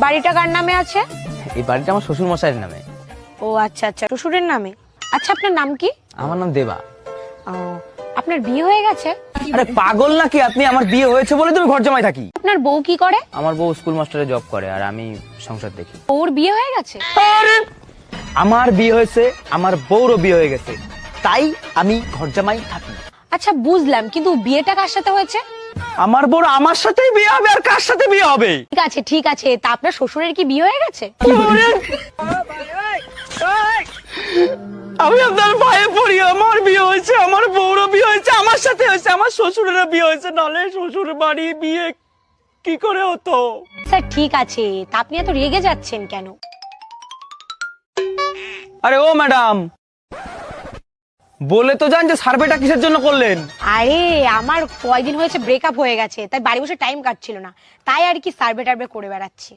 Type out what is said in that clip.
বাড়িটা কার নামে আছে? এই বাড়িটা আমার শ্বশুর মশাইয়ের নামে। ও আচ্ছা আচ্ছা, শ্বশুরের নামে। আচ্ছা, আপনার নাম কি? আমার নাম দেবা। ও, আপনার বিয়ে হয়ে গেছে? আরে পাগল নাকি আপনি? আমার বিয়ে হয়েছে বলে তুমি ঘর জামাই থাকি। আপনার বউ কি করে? আমার বউ স্কুল মাস্টারে জব করে আর আমি সংসার দেখি। ওর বিয়ে হয়ে গেছে? আরে আমার বিয়ে হয়েছে, আমার বউরও বিয়ে হয়ে গেছে, তাই আমি ঘর জামাই থাকি। আচ্ছা বুঝলাম, কিন্তু বিয়েটা কার সাথে হয়েছে? আমার বউর আমার সাথেই বিয়ে হবে, আর কার সাথে বিয়ে হবে? ঠিক আছে ঠিক আছে, তা আপনার শ্বশুরের কি বিয়ে হয়ে গেছে? আমি আপনার ভাইয়ে পড়ি, আমার বিয়ে হয়েছে, আমার বউরও বিয়ে হয়েছে, আমার সাথে হয়েছে, আমার শ্বশুরেরও বিয়ে হয়েছে, নালে শ্বশুর বাড়ি বিয়ে কি করে হতো? স্যার ঠিক আছে, তা আপনি এত রেগে যাচ্ছেন কেন? আরে ও ম্যাডাম, বলে তো যান যে সার্ভেটা কিসের জন্য করলেন? আরে আমার কয়দিন হয়েছে ব্রেকআপ হয়ে গেছে, তাই বাড়ি বসে টাইম কাটছিল না, তাই আর কি সার্ভে টার্ভে করে বেড়াচ্ছি।